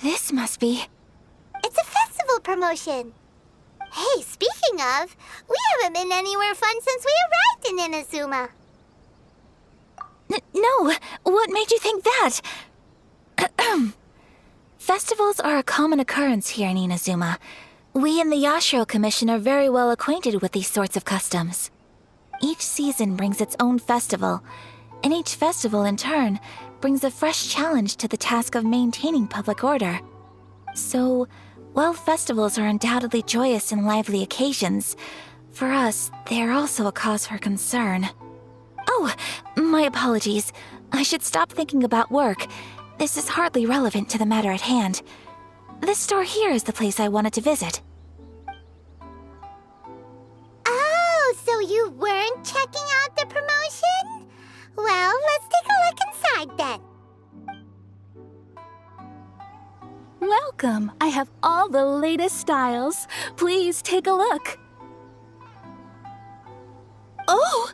This must be... It's a festival promotion. Hey, speaking of, we haven't been anywhere fun since we arrived in Inazuma. No! What made you think that? Festivals are a common occurrence here in Inazuma. We in the Yashiro Commission are very well acquainted with these sorts of customs. Each season brings its own festival, and each festival, in turn, brings a fresh challenge to the task of maintaining public order. So, while festivals are undoubtedly joyous and lively occasions, for us, they are also a cause for concern. Oh, my apologies. I should stop thinking about work. This is hardly relevant to the matter at hand. This store here is the place I wanted to visit. Oh, so you weren't checking out the promotion? Well, let's take a look inside then. Welcome! I have all the latest styles. Please take a look. Oh,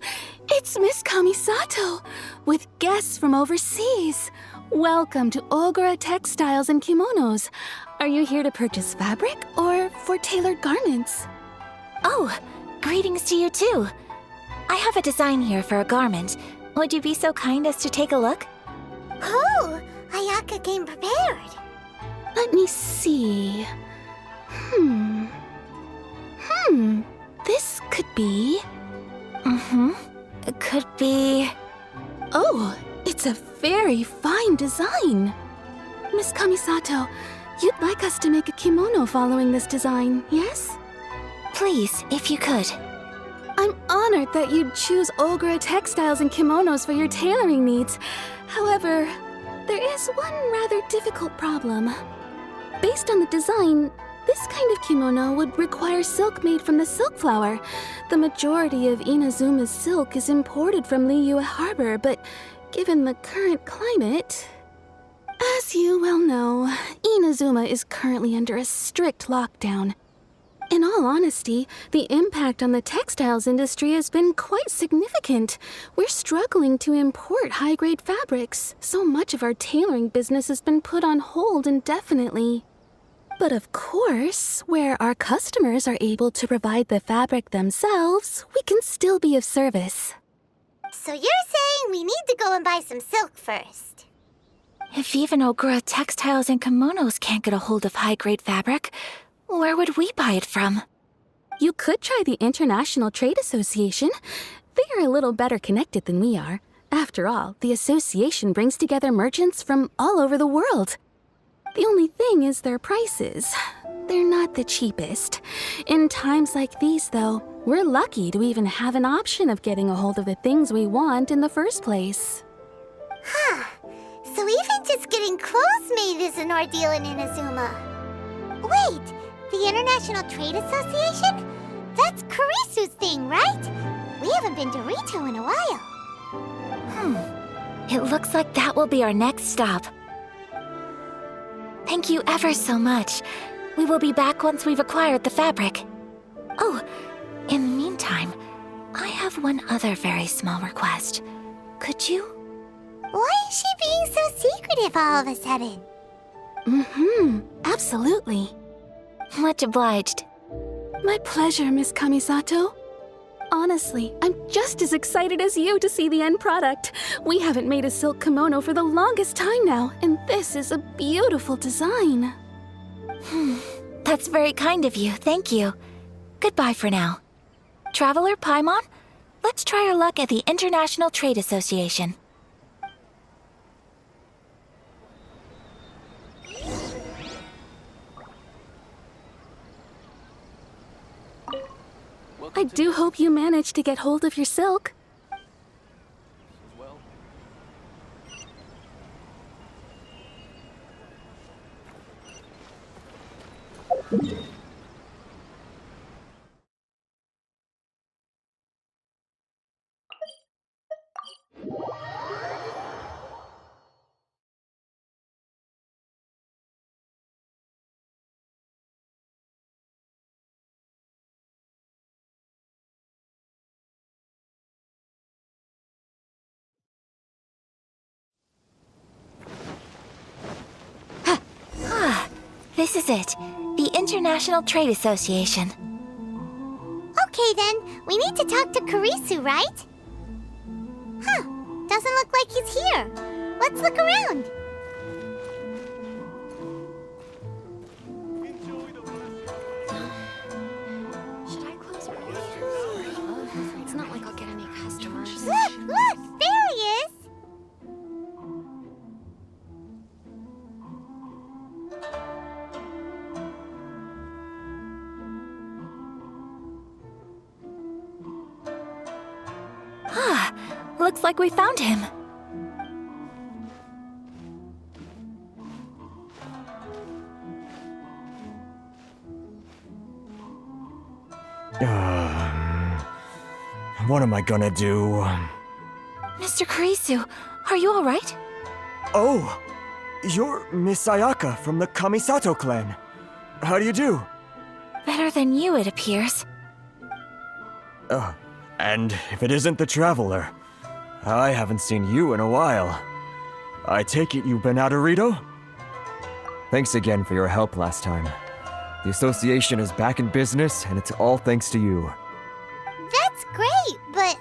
it's Miss Kamisato, with guests from overseas. Welcome to Ogura Textiles and Kimonos. Are you here to purchase fabric or for tailored garments? Oh, greetings to you too. I have a design here for a garment. Would you be so kind as to take a look? Oh, Ayaka came prepared. Let me see. This could be... It could be... Oh, it's a very fine design. Miss Kamisato, you'd like us to make a kimono following this design, yes? Please, if you could. I'm honored that you'd choose Ogura Textiles and Kimonos for your tailoring needs. However, there is one rather difficult problem. Based on the design, this kind of kimono would require silk made from the silk flower. The majority of Inazuma's silk is imported from Liyue Harbor, but given the current climate... As you well know, Inazuma is currently under a strict lockdown. In all honesty, the impact on the textiles industry has been quite significant. We're struggling to import high-grade fabrics. So much of our tailoring business has been put on hold indefinitely. But of course, where our customers are able to provide the fabric themselves, we can still be of service. So you're saying we need to go and buy some silk first? If even Ogura Textiles and Kimonos can't get a hold of high-grade fabric, where would we buy it from? You could try the International Trade Association. They are a little better connected than we are. After all, the association brings together merchants from all over the world. The only thing is their prices. They're not the cheapest. In times like these, though, we're lucky to even have an option of getting a hold of the things we want in the first place. Huh. So even just getting clothes made is an ordeal in Inazuma. Wait, the International Trade Association? That's Kurisu's thing, right? We haven't been to Rito in a while. It looks like that will be our next stop. Thank you ever so much. We will be back once we've acquired the fabric. Oh, in the meantime, I have one other very small request. Could you? Why is she being so secretive all of a sudden? Absolutely. Much obliged. My pleasure, Miss Kamisato. Honestly, I'm just as excited as you to see the end product. We haven't made a silk kimono for the longest time now, and this is a beautiful design. That's very kind of you, thank you. Goodbye for now. Traveler Paimon, let's try our luck at the International Trade Association. I do hope you managed to get hold of your silk. This is it. The International Trade Association. Okay then, we need to talk to Kurisu, right? Huh, doesn't look like he's here. Let's look around. Should I close my It's not like I'll get any customers. Look, there he is. Looks like we found him. What am I gonna do? Mr. Kurisu, are you alright? Oh, you're Miss Ayaka from the Kamisato clan. How do you do? Better than you, it appears. And if it isn't the Traveler, I haven't seen you in a while. I take it you've been out of Rito? Thanks again for your help last time. The association is back in business, and it's all thanks to you. That's great, but,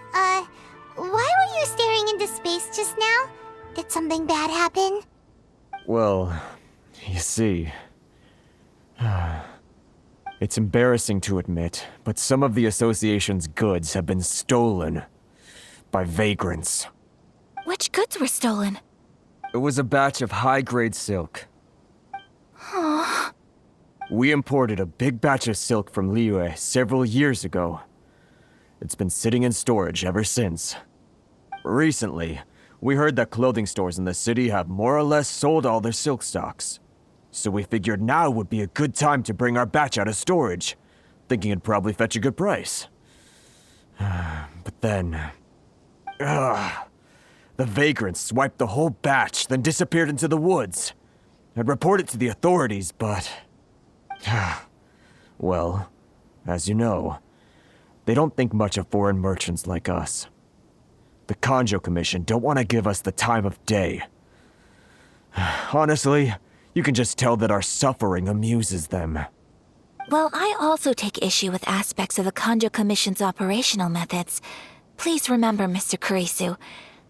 why were you staring into space just now? Did something bad happen? Well, you see... It's embarrassing to admit, but some of the association's goods have been stolen by vagrants. Which goods were stolen? It was a batch of high-grade silk. We imported a big batch of silk from Liyue several years ago. It's been sitting in storage ever since. Recently, we heard that clothing stores in the city have more or less sold all their silk stocks. So we figured now would be a good time to bring our batch out of storage, thinking it'd probably fetch a good price. But then... the vagrants swiped the whole batch, then disappeared into the woods. I'd report it to the authorities, but... well, as you know, they don't think much of foreign merchants like us. The Kanjo Commission don't want to give us the time of day. Honestly, you can just tell that our suffering amuses them. Well, I also take issue with aspects of the Kanjo Commission's operational methods. Please remember, Mr. Kurisu,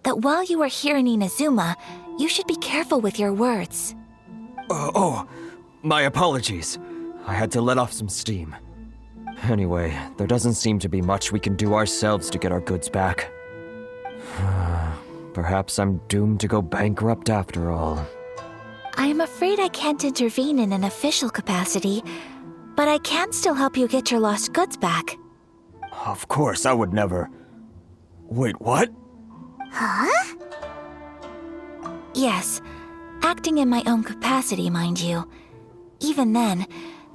that while you are here in Inazuma, you should be careful with your words. My apologies. I had to let off some steam. Anyway, there doesn't seem to be much we can do ourselves to get our goods back. Perhaps I'm doomed to go bankrupt after all. I am afraid I can't intervene in an official capacity, but I can still help you get your lost goods back. Of course, I would never... Wait, what? Huh? Yes, acting in my own capacity, mind you. Even then,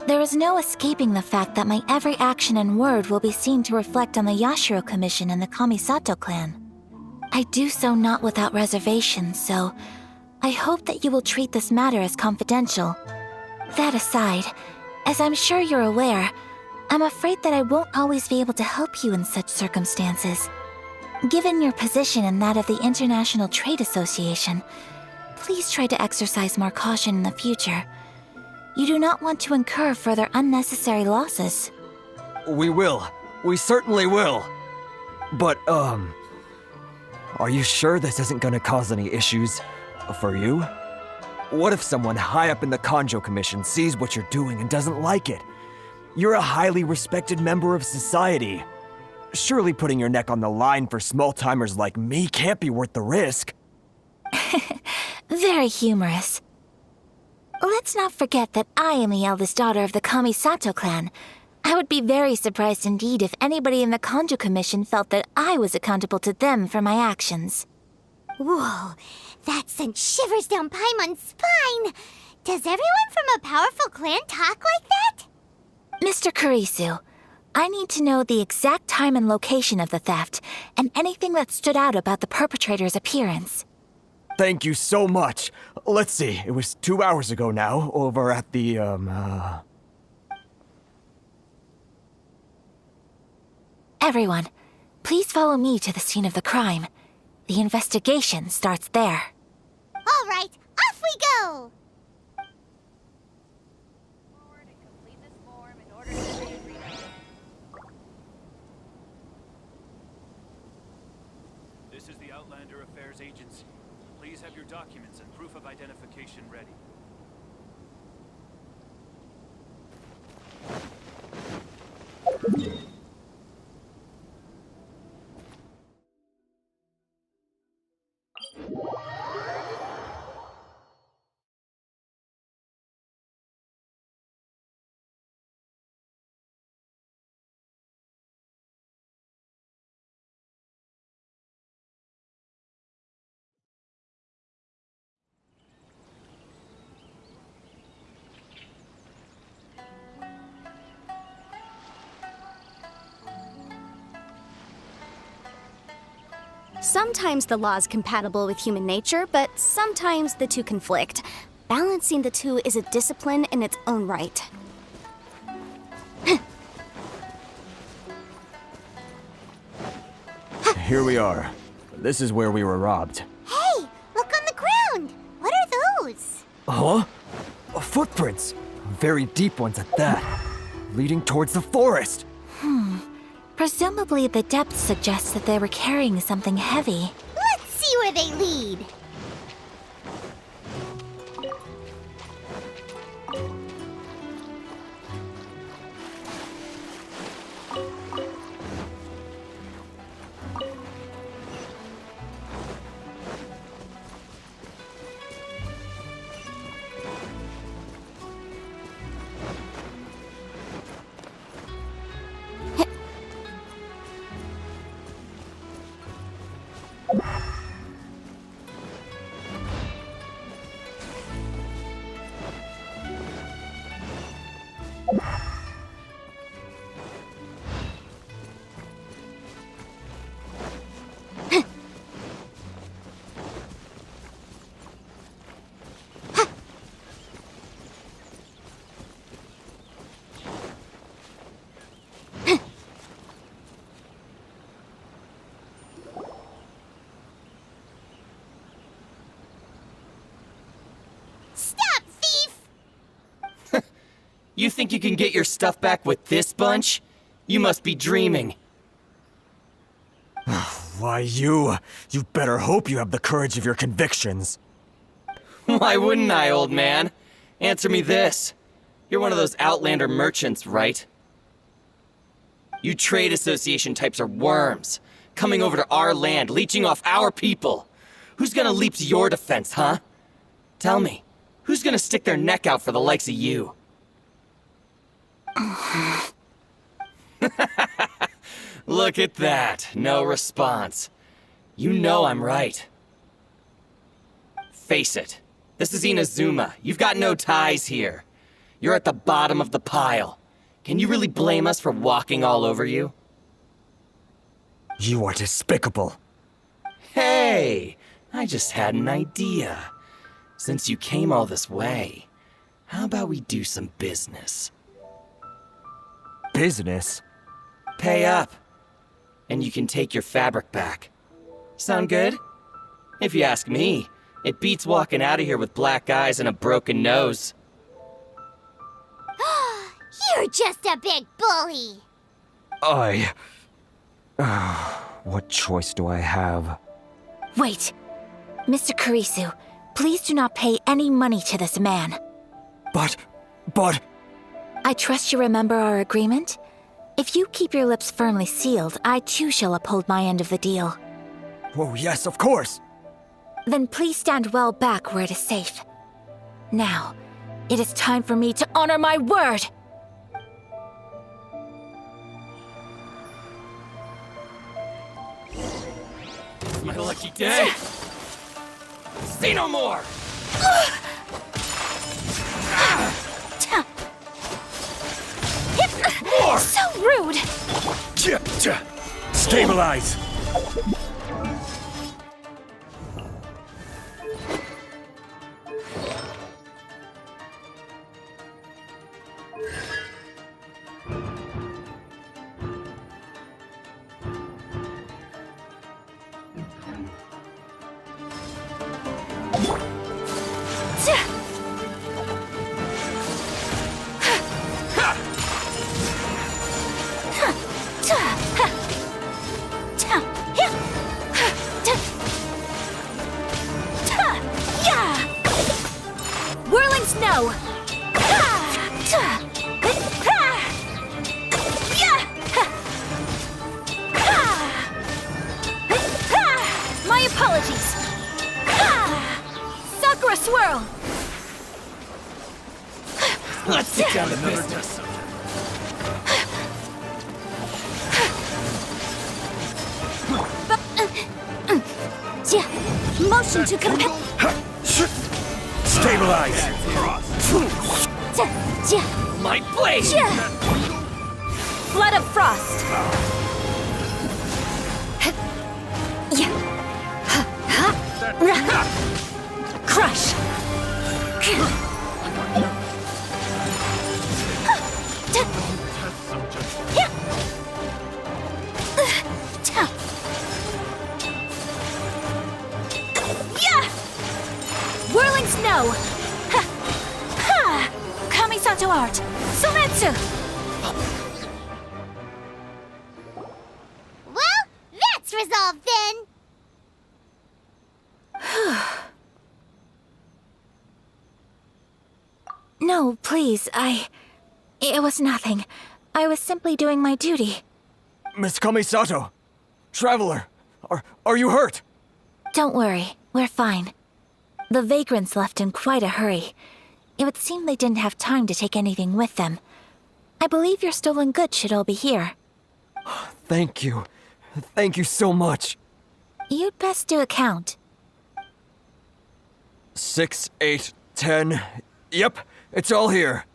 there is no escaping the fact that my every action and word will be seen to reflect on the Yashiro Commission and the Kamisato clan. I do so not without reservation, so I hope that you will treat this matter as confidential. That aside, as I'm sure you're aware, I'm afraid that I won't always be able to help you in such circumstances. Given your position and that of the International Trade Association, please try to exercise more caution in the future. You do not want to incur further unnecessary losses. We will. We certainly will. But, are you sure this isn't gonna cause any issues for you? What if someone high up in the Kanjo Commission sees what you're doing and doesn't like it? You're a highly respected member of society. Surely putting your neck on the line for small-timers like me can't be worth the risk. Very humorous. Let's not forget that I am the eldest daughter of the Kamisato clan. I would be very surprised indeed if anybody in the Kanjo Commission felt that I was accountable to them for my actions. Whoa, that sent shivers down Paimon's spine! Does everyone from a powerful clan talk like that? Mr. Kurisu, I need to know the exact time and location of the theft, and anything that stood out about the perpetrator's appearance. Thank you so much. Let's see, it was 2 hours ago now, over at the, Everyone, please follow me to the scene of the crime. The investigation starts there. All right, off we go! is the Outlander Affairs Agency. Please have your documents and proof of identification ready. Sometimes the law is compatible with human nature, but sometimes the two conflict. Balancing the two is a discipline in its own right. Here we are. This is where we were robbed. Hey, look on the ground! What are those? Huh? Footprints. Very deep ones at that. Leading towards the forest. Presumably, the depth suggests that they were carrying something heavy. Let's see where they lead. Stop, thief! You think you can get your stuff back with this bunch? You must be dreaming. Why, you better hope you have the courage of your convictions. Why wouldn't I, old man? Answer me this. You're one of those Outlander merchants, right? You trade association types are worms, coming over to our land, leeching off our people. Who's gonna leap to your defense, huh? Tell me, who's gonna stick their neck out for the likes of you? Look at that, no response. You know I'm right. Face it, this is Inazuma. You've got no ties here. You're at the bottom of the pile. Can you really blame us for walking all over you? You are despicable. Hey, I just had an idea. Since you came all this way, how about we do some business? Business? Pay up, and you can take your fabric back. Sound good? If you ask me, it beats walking out of here with black eyes and a broken nose. You're just a big bully! What choice do I have? Wait! Mr. Kurisu, please do not pay any money to this man. But... I trust you remember our agreement? If you keep your lips firmly sealed, I too shall uphold my end of the deal. Oh, yes, of course! Then please stand well back where it is safe. Now, it is time for me to honor my word! It's my lucky day! Say no more! More! So rude! Stabilize! snow! My apologies! Sakura swirl! Let's get down to business. Motion to compel. Stabilize! My blade! Flood of frost! Crush! Whirling snow! Kamisato art! Sometsu! Well, that's resolved then. No, please, It was nothing. I was simply doing my duty. Miss Kamisato! Traveler! Are you hurt? Don't worry, we're fine. The vagrants left in quite a hurry. It would seem they didn't have time to take anything with them. I believe your stolen goods should all be here. Thank you. Thank you so much. You'd best do a count. 6, 8, 10. Yep, it's all here.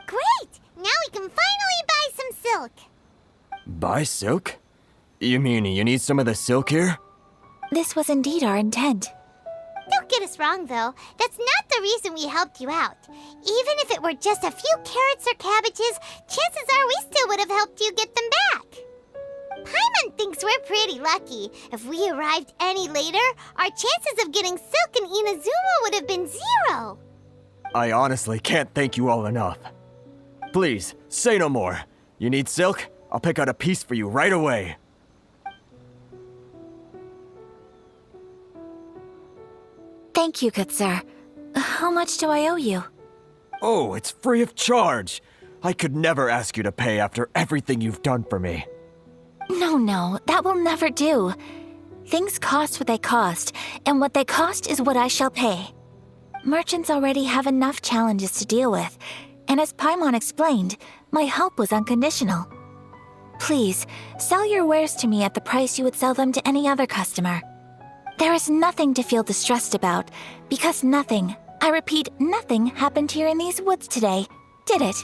Great! Now we can finally buy some silk. Buy silk? You mean you need some of the silk here? This was indeed our intent. Don't get us wrong, though. That's not the reason we helped you out. Even if it were just a few carrots or cabbages, chances are we still would have helped you get them back. Paimon thinks we're pretty lucky. If we arrived any later, our chances of getting silk in Inazuma would have been 0. I honestly can't thank you all enough. Please, say no more. You need silk? I'll pick out a piece for you right away. Thank you, good sir. How much do I owe you? Oh, it's free of charge. I could never ask you to pay after everything you've done for me. No, that will never do. Things cost what they cost, and what they cost is what I shall pay. Merchants already have enough challenges to deal with, and as Paimon explained, my help was unconditional. Please, sell your wares to me at the price you would sell them to any other customer. There is nothing to feel distressed about, because nothing, I repeat, nothing happened here in these woods today, did it?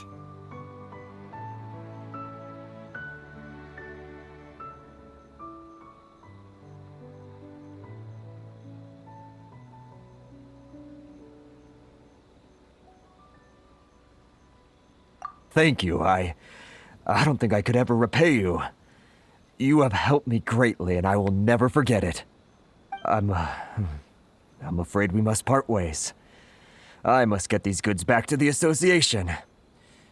Thank you. I don't think I could ever repay you. You have helped me greatly, and I will never forget it. I'm afraid we must part ways. I must get these goods back to the association.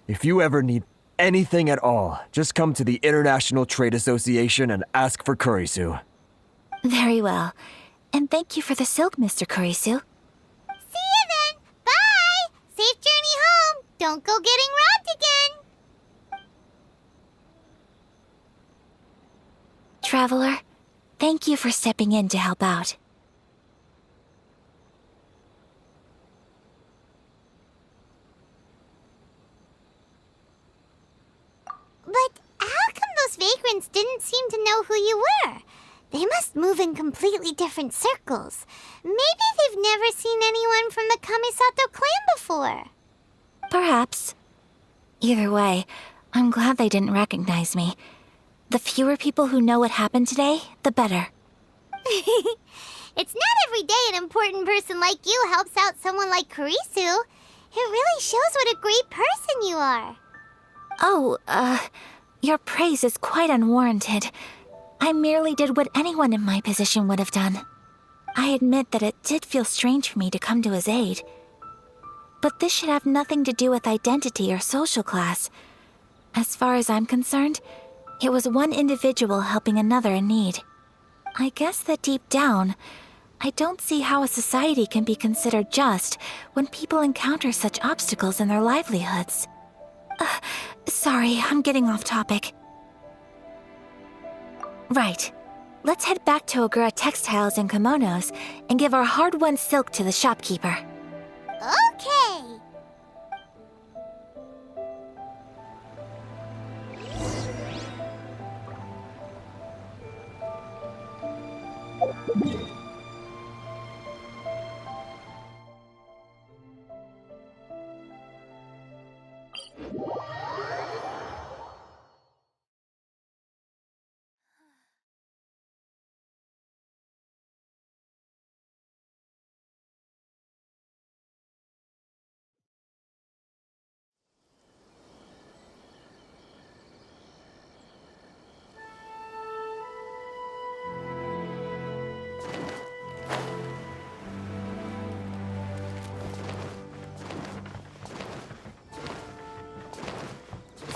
If you ever need anything at all, just come to the International Trade Association and ask for Kurisu. Very well. And thank you for the silk, Mr. Kurisu. See you then. Bye. Safe journey home. Don't go getting robbed again. Traveler, thank you for stepping in to help out. But how come those vagrants didn't seem to know who you were? They must move in completely different circles. Maybe they've never seen anyone from the Kamisato clan before. Perhaps. Either way, I'm glad they didn't recognize me. The fewer people who know what happened today, the better. It's not every day an important person like you helps out someone like Kurisu. It really shows what a great person you are. Oh, your praise is quite unwarranted. I merely did what anyone in my position would have done. I admit that it did feel strange for me to come to his aid. But this should have nothing to do with identity or social class. As far as I'm concerned, it was one individual helping another in need. I guess that deep down, I don't see how a society can be considered just when people encounter such obstacles in their livelihoods. Sorry, I'm getting off topic. Right. Let's head back to Ogura Textiles and Kimonos and give our hard-won silk to the shopkeeper. Okay.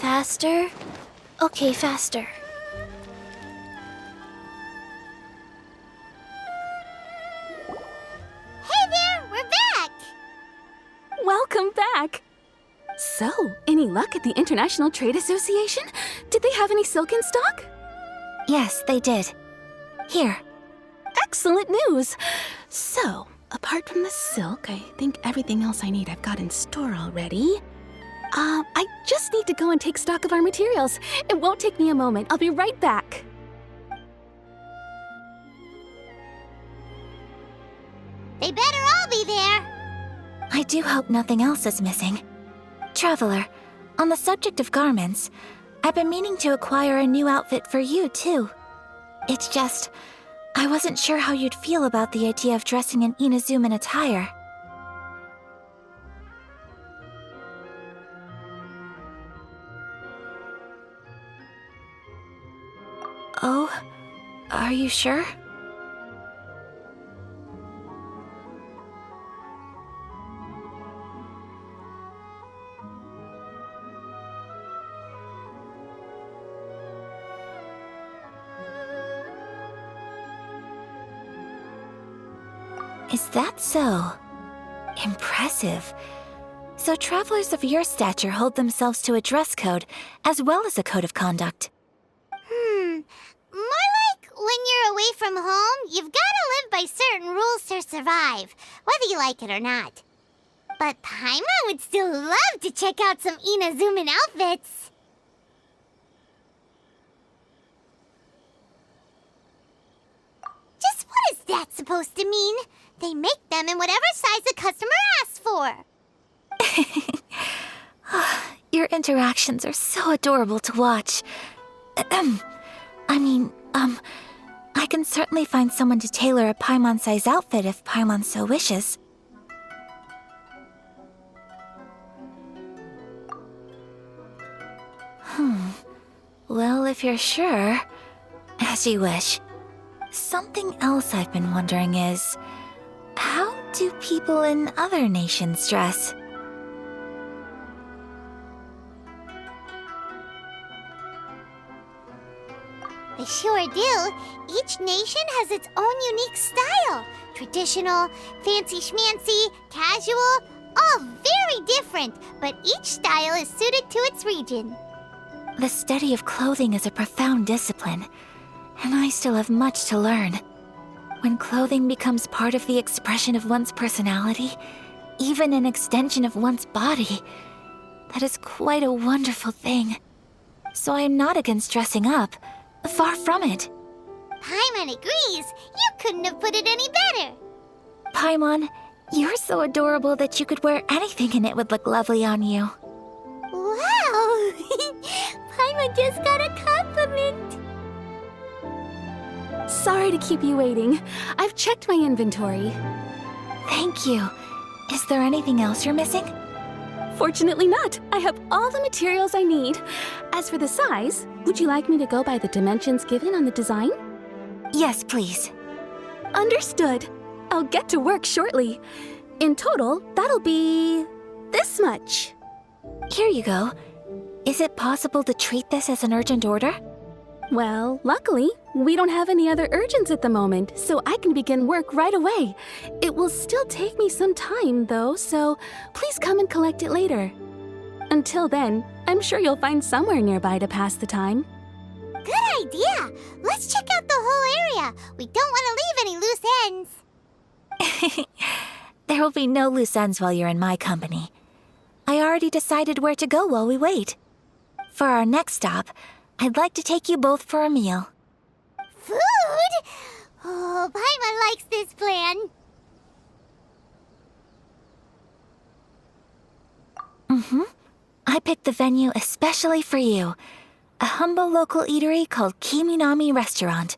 Faster? Okay, faster. Hey there, we're back! Welcome back! So, any luck at the International Trade Association? Did they have any silk in stock? Yes, they did. Here. Excellent news! So, apart from the silk, I think everything else I need I've got in store already. I just need to go and take stock of our materials. It won't take me a moment. I'll be right back. They better all be there. I do hope nothing else is missing. Traveler, on the subject of garments, I've been meaning to acquire a new outfit for you, too. It's just, I wasn't sure how you'd feel about the idea of dressing in Inazuman attire. Oh, are you sure? Is that so? Impressive. So travelers of your stature hold themselves to a dress code as well as a code of conduct. More like when you're away from home, you've gotta live by certain rules to survive, whether you like it or not. But Paimon would still love to check out some Inazuman outfits. Just what is that supposed to mean? They make them in whatever size the customer asks for. Your interactions are so adorable to watch. I can certainly find someone to tailor a Paimon-size outfit if Paimon so wishes. Well, if you're sure, as you wish. Something else I've been wondering is, how do people in other nations dress? They sure do. Each nation has its own unique style. Traditional, fancy schmancy, casual, all very different, but each style is suited to its region. The study of clothing is a profound discipline, and I still have much to learn. When clothing becomes part of the expression of one's personality, even an extension of one's body, that is quite a wonderful thing. So I am not against dressing up. Far from it. Paimon agrees. You couldn't have put it any better. Paimon, you're so adorable that you could wear anything and it would look lovely on you. Wow! Paimon just got a compliment. Sorry to keep you waiting. I've checked my inventory. Thank you. Is there anything else you're missing? Fortunately not. I have all the materials I need. As for the size, would you like me to go by the dimensions given on the design? Yes, please. Understood. I'll get to work shortly. In total, that'll be this much. Here you go. Is it possible to treat this as an urgent order? Well, luckily, we don't have any other urgents at the moment, so I can begin work right away. It will still take me some time, though, so please come and collect it later. Until then, I'm sure you'll find somewhere nearby to pass the time. Good idea! Let's check out the whole area. We don't want to leave any loose ends. There will be no loose ends while you're in my company. I already decided where to go while we wait. For our next stop, I'd like to take you both for a meal. Food? Oh, Paimon likes this plan. I picked the venue especially for you. A humble local eatery called Kiminami Restaurant.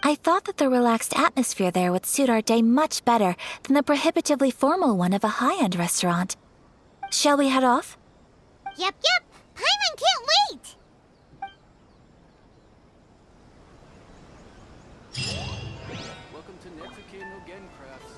I thought that the relaxed atmosphere there would suit our day much better than the prohibitively formal one of a high-end restaurant. Shall we head off? Yep. Paimon can't wait. Welcome to Netsuke no Gen Crafts.